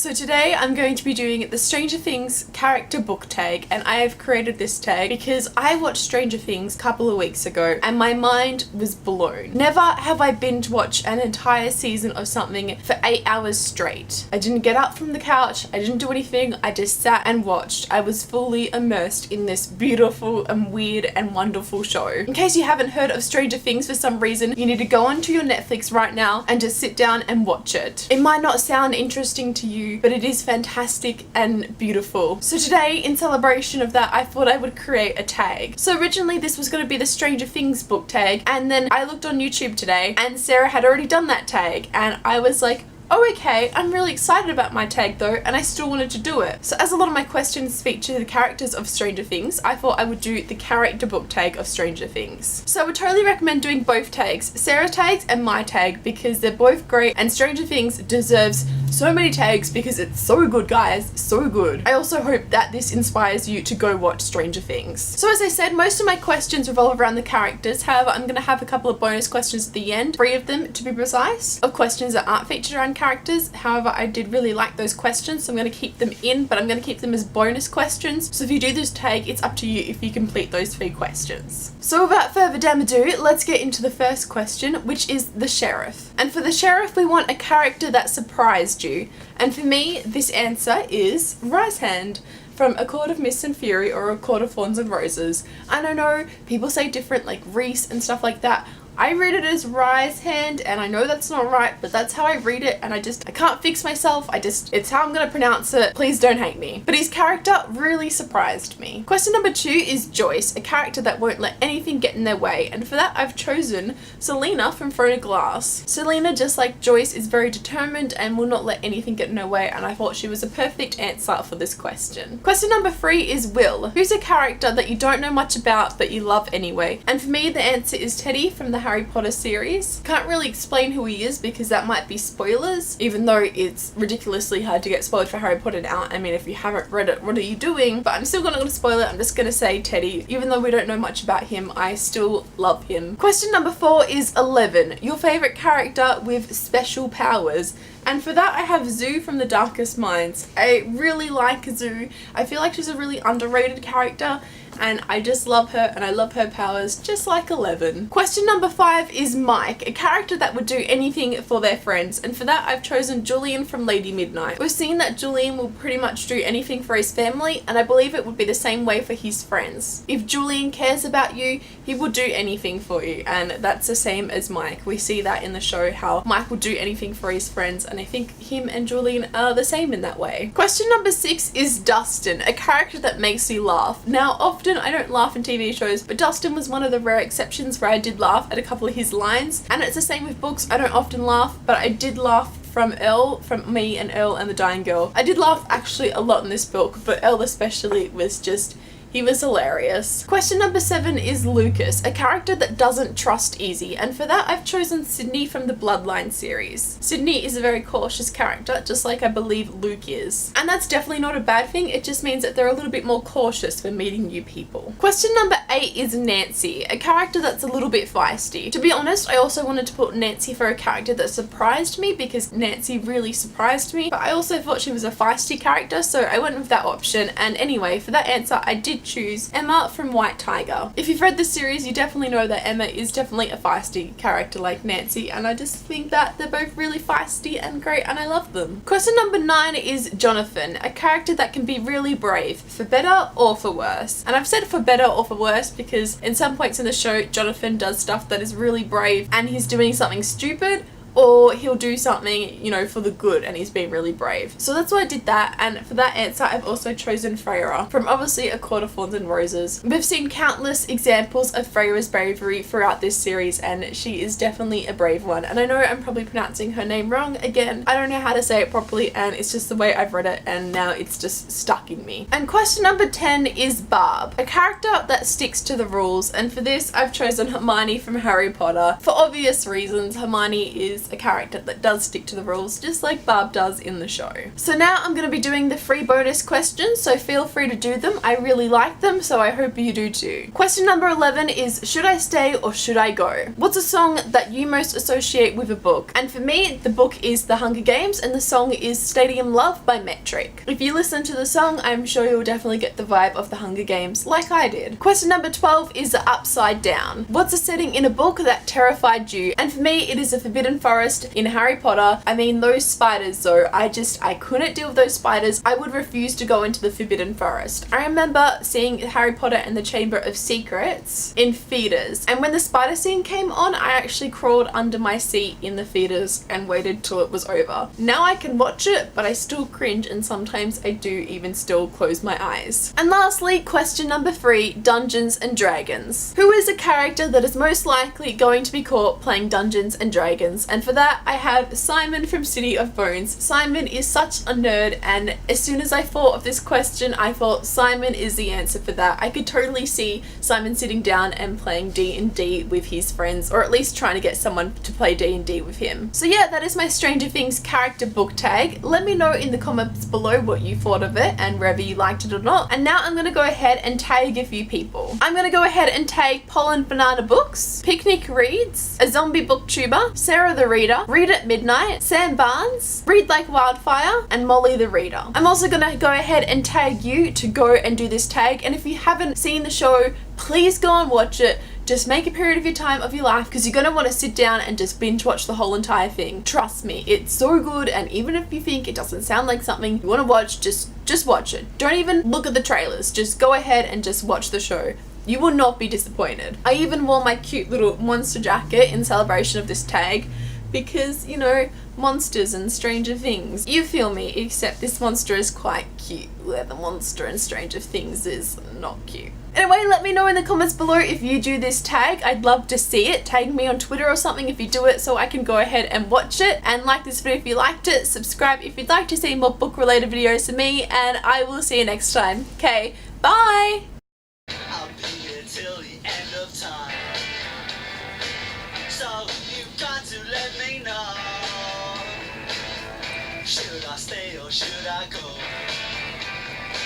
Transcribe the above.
So today I'm going to be doing the Stranger Things character book tag, and I have created this tag because I watched Stranger Things a couple of weeks ago and my mind was blown. Never have I binge watched an entire season of something for 8 hours straight. I didn't get up from the couch, I didn't do anything, I just sat and watched. I was fully immersed in this beautiful and weird and wonderful show. In case you haven't heard of Stranger Things for some reason, you need to go onto your Netflix right now and just sit down and watch it. It might not sound interesting to you, but it is fantastic and beautiful. So today, in celebration of that, I thought I would create a tag. So originally this was going to be the Stranger Things book tag, and then I looked on YouTube today and Sarah had already done that tag, and I was like, oh okay, I'm really excited about my tag though, and I still wanted to do it. So as a lot of my questions feature the characters of Stranger Things, I thought I would do the character book tag of Stranger Things. So I would totally recommend doing both tags, Sarah's tags and my tag, because they're both great and Stranger Things deserves so many tags because it's so good, guys, so good. I also hope that this inspires you to go watch Stranger Things. So as I said, most of my questions revolve around the characters. However, I'm going to have a couple of bonus questions at the end, 3 of them to be precise, of questions that aren't featured around characters. However, I did really like those questions, so I'm going to keep them in, but I'm going to keep them as bonus questions. So if you do this tag, it's up to you if you complete those 3 questions. So without further ado, let's get into the first question, which is the sheriff. And for the sheriff, we want a character that surprised you. And for me, this answer is Rice Hand from A Court of Mist and Fury or A Court of Thorns and Roses. And I know people say different, like Reese and stuff like that. I read it as Rise Hand, and I know that's not right, but that's how I read it, and I can't fix myself. It's how I'm gonna pronounce it. Please don't hate me. But his character really surprised me. Question number 2 is Joyce, a character that won't let anything get in their way, and for that I've chosen Selena from Throne of Glass. Selena, just like Joyce, is very determined and will not let anything get in her way, and I thought she was a perfect answer for this question. Question number 3 is Will, who's a character that you don't know much about but you love anyway, and for me the answer is Teddy from the Harry Potter series. Can't really explain who he is because that might be spoilers, even though it's ridiculously hard to get spoiled for Harry Potter now. I mean, if you haven't read it, what are you doing? But I'm still not going to spoil it. I'm just going to say Teddy. Even though we don't know much about him, I still love him. Question number 4 is 11, your favorite character with special powers. And for that I have Zoo from The Darkest Minds. I really like Zoo. I feel like she's a really underrated character and I just love her and I love her powers just like 11. Question number 5 is Mike, a character that would do anything for their friends, and for that I've chosen Julian from Lady Midnight. We've seen that Julian will pretty much do anything for his family, and I believe it would be the same way for his friends. If Julian cares about you, he will do anything for you, and that's the same as Mike. We see that in the show, how Mike will do anything for his friends, and I think him and Julian are the same in that way. Question number 6 is Dustin, a character that makes you laugh. Now often I don't laugh in TV shows, but Dustin was one of the rare exceptions where I did laugh at a couple of his lines, and it's the same with books. I don't often laugh, but I did laugh from Elle, from Me and Earl and the Dying Girl. I did laugh actually a lot in this book, but Elle especially was just, he was hilarious. Question number 7 is Lucas, a character that doesn't trust easy, and for that I've chosen Sydney from the Bloodline series. Sydney is a very cautious character, just like I believe Luke is. And that's definitely not a bad thing, it just means that they're a little bit more cautious when meeting new people. Question number 8 is Nancy, a character that's a little bit feisty. To be honest, I also wanted to put Nancy for a character that surprised me because Nancy really surprised me, but I also thought she was a feisty character, so I went with that option. And anyway, for that answer I did choose Emma from White Tiger. If you've read the series, you definitely know that Emma is definitely a feisty character like Nancy, and I just think that they're both really feisty and great and I love them. Question number 9 is Jonathan, a character that can be really brave, for better or for worse. And I've said for better or for worse because in some points in the show Jonathan does stuff that is really brave and he's doing something stupid, or he'll do something, you know, for the good and he's being really brave. So that's why I did that, and for that answer I've also chosen Freya from obviously A Court of Thorns and Roses. We've seen countless examples of Freya's bravery throughout this series and she is definitely a brave one. And I know I'm probably pronouncing her name wrong again. I don't know how to say it properly and it's just the way I've read it and now it's just stuck in me. And question number 10 is Barb, a character that sticks to the rules, and for this I've chosen Hermione from Harry Potter. For obvious reasons, Hermione is is a character that does stick to the rules, just like Barb does in the show. So now I'm going to be doing the free bonus questions, so feel free to do them. I really like them, so I hope you do too. Question number 11 is, should I stay or should I go? What's a song that you most associate with a book? And for me, the book is The Hunger Games and the song is Stadium Love by Metric. If you listen to the song, I'm sure you'll definitely get the vibe of The Hunger Games like I did. Question number 12 is Upside Down. What's a setting in a book that terrified you? And for me, it is a forbidden forest in Harry Potter. I mean, those spiders though, I couldn't deal with those spiders. I would refuse to go into the forbidden forest. I remember seeing Harry Potter and the Chamber of Secrets in theaters, and when the spider scene came on, I actually crawled under my seat in the theaters and waited till it was over. Now I can watch it, but I still cringe, and sometimes I do even still close my eyes. And lastly, question number 3, Dungeons and Dragons. Who is a character that is most likely going to be caught playing Dungeons and Dragons? And for that, I have Simon from City of Bones. Simon is such a nerd, and as soon as I thought of this question, I thought Simon is the answer for that. I could totally see Simon sitting down and playing D&D with his friends, or at least trying to get someone to play D&D with him. So yeah, that is my Stranger Things character book tag. Let me know in the comments below what you thought of it and whether you liked it or not. And now I'm going to go ahead and tag a few people. I'm going to go ahead and tag Pollen Banana Books, Picnic Reads, A Zombie Booktuber, Sarah the Reader, Read at Midnight, Sam Barnes, Read Like Wildfire, and Molly the Reader. I'm also going to go ahead and tag you to go and do this tag, and if you haven't seen the show, please go and watch it. Just make a period of your time of your life, because you're going to want to sit down and just binge watch the whole entire thing. Trust me, it's so good, and even if you think it doesn't sound like something you want to watch, just watch it. Don't even look at the trailers, just go ahead and just watch the show. You will not be disappointed. I even wore my cute little monster jacket in celebration of this tag, because, you know, monsters and Stranger Things. You feel me, except this monster is quite cute, where the monster in Stranger Things is not cute. Anyway, let me know in the comments below if you do this tag. I'd love to see it. Tag me on Twitter or something if you do it, so I can go ahead and watch it. And like this video if you liked it. Subscribe if you'd like to see more book related videos from me, and I will see you next time. Okay, bye! I'll be here till the end of time. So you've got to let me know. Should I stay or should I go?